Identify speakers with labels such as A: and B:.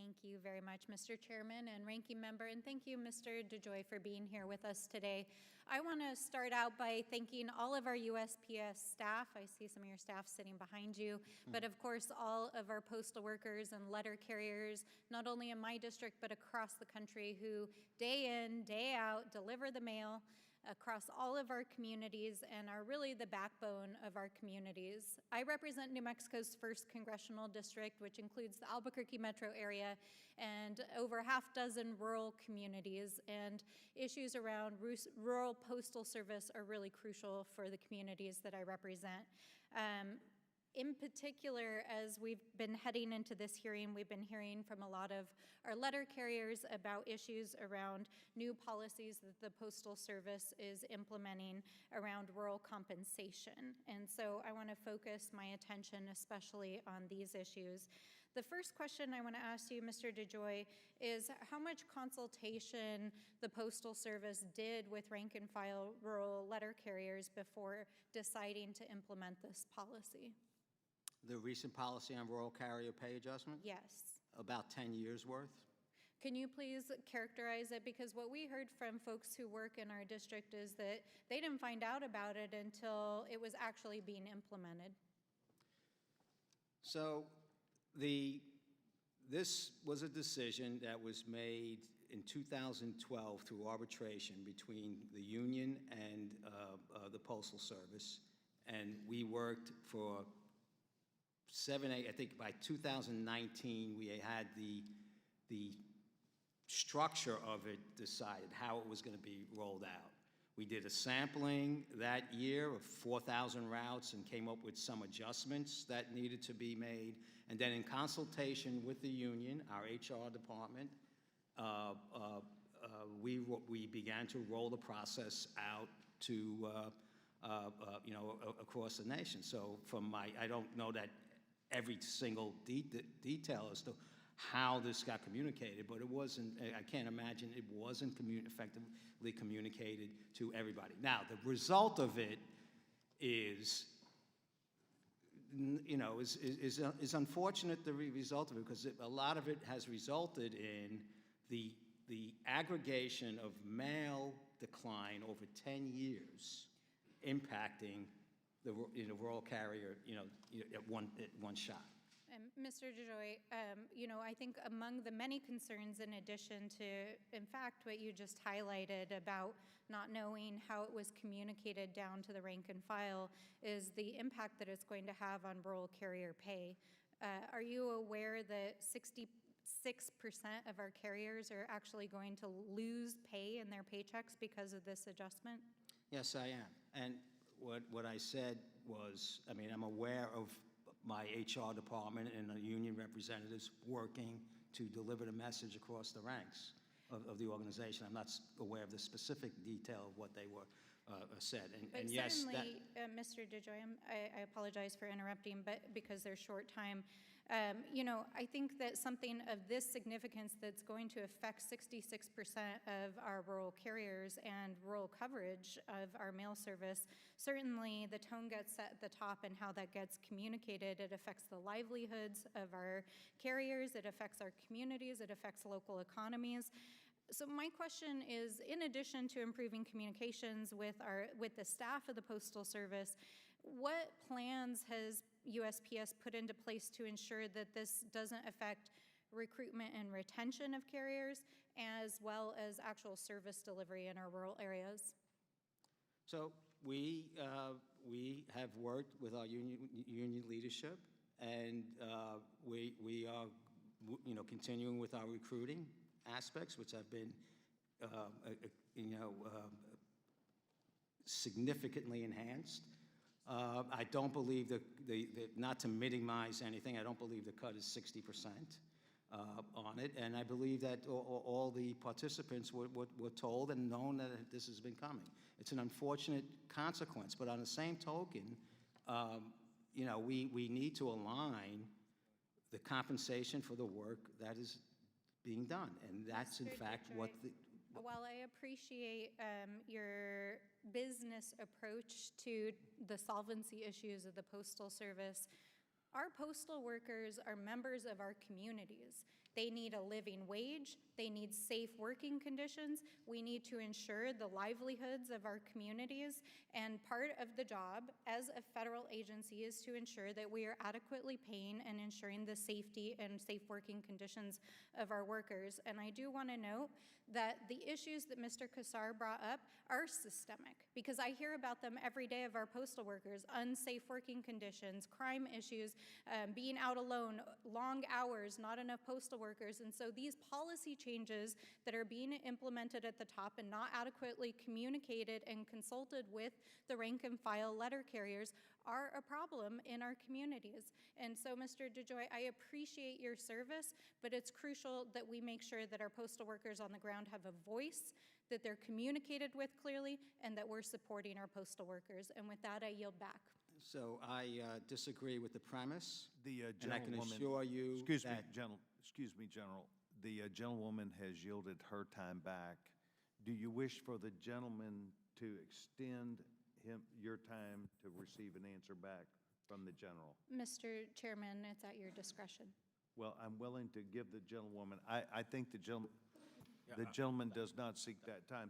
A: Thank you very much, Mr. Chairman and Ranking Member, and thank you, Mr. DeJoy, for being here with us today. I want to start out by thanking all of our USPS staff. I see some of your staff sitting behind you, but of course all of our postal workers and letter carriers, not only in my district but across the country, who day in, day out deliver the mail across all of our communities and are really the backbone of our communities. I represent New Mexico's 1st Congressional District, which includes the Albuquerque metro area and over half dozen rural communities, and issues around rural postal service are really crucial for the communities that I represent. In particular, as we've been heading into this hearing, we've been hearing from a lot of our letter carriers about issues around new policies that the Postal Service is implementing around rural compensation. And so I want to focus my attention especially on these issues. The first question I want to ask you, Mr. DeJoy, is how much consultation the Postal Service did with rank and file rural letter carriers before deciding to implement this policy?
B: The recent policy on rural carrier pay adjustment?
A: Yes.
B: About 10 years worth.
A: Can you please characterize it? Because what we heard from folks who work in our district is that they didn't find out about it until it was actually being implemented.
B: So this was a decision that was made in 2012 through arbitration between the union and the Postal Service, and we worked for 7-8, I think by 2019, we had the structure of it decided, how it was going to be rolled out. We did a sampling that year of 4,000 routes and came up with some adjustments that needed to be made. And then in consultation with the union, our HR department, we began to roll the process out to, across the nation. So I don't know that every single detail as to how this got communicated, but it wasn't, I can't imagine it wasn't effectively communicated to everybody. Now, the result of it is, is unfortunate, the result of it, because a lot of it has resulted in the aggregation of mail decline over 10 years impacting the rural carrier, at one shot.
A: Mr. DeJoy, I think among the many concerns, in addition to, in fact, what you just highlighted about not knowing how it was communicated down to the rank and file, is the impact that it's going to have on rural carrier pay. Are you aware that 66% of our carriers are actually going to lose pay in their paychecks because of this adjustment?
B: Yes, I am. And what I said was, I'm aware of my HR department and the union representatives working to deliver the message across the ranks of the organization. I'm not aware of the specific detail of what they were said.
A: And yes, certainly, Mr. DeJoy, I apologize for interrupting, but because there's short time, I think that something of this significance that's going to affect 66% of our rural carriers and rural coverage of our mail service, certainly the tone gets set at the top and how that gets communicated. It affects the livelihoods of our carriers, it affects our communities, it affects local economies. So my question is, in addition to improving communications with the staff of the Postal Service, what plans has USPS put into place to ensure that this doesn't affect recruitment and retention of carriers, as well as actual service delivery in our rural areas?
B: So we have worked with our union leadership, and we are continuing with our recruiting aspects, which have been significantly enhanced. I don't believe that, not to minimize anything, I don't believe the cut is 60% on it, and I believe that all the participants were told and known that this has been coming. It's an unfortunate consequence, but on the same token, we need to align the compensation for the work that is being done, and that's in fact what the...
A: While I appreciate your business approach to the solvency issues of the Postal Service, our postal workers are members of our communities, They need a living wage. They need safe working conditions. We need to ensure the livelihoods of our communities. And part of the job as a federal agency is to ensure that we are adequately paying and ensuring the safety and safe working conditions of our workers. And I do want to note that the issues that Mr. Kassar brought up are systemic, because I hear about them every day of our postal workers: unsafe working conditions, crime issues, being out alone, long hours, not enough postal workers. And so these policy changes that are being implemented at the top and not adequately communicated and consulted with the rank and file letter carriers are a problem in our communities. And so, Mr. DeJoy, I appreciate your service, but it's crucial that we make sure that our postal workers on the ground have a voice, that they're communicated with clearly, and that we're supporting our postal workers. And with that, I yield back.
B: So I disagree with the premise,
C: The
B: and I can
C: gentlewoman,
B: assure you
C: excuse me,
B: that
C: General. The gentlewoman has yielded her time back. Do you wish for the gentleman to extend your time to receive an answer back from the general?
A: Mr. Chairman, it's at your discretion.
C: Well, I'm willing to give the gentlewoman, I think the gentleman does not seek that time.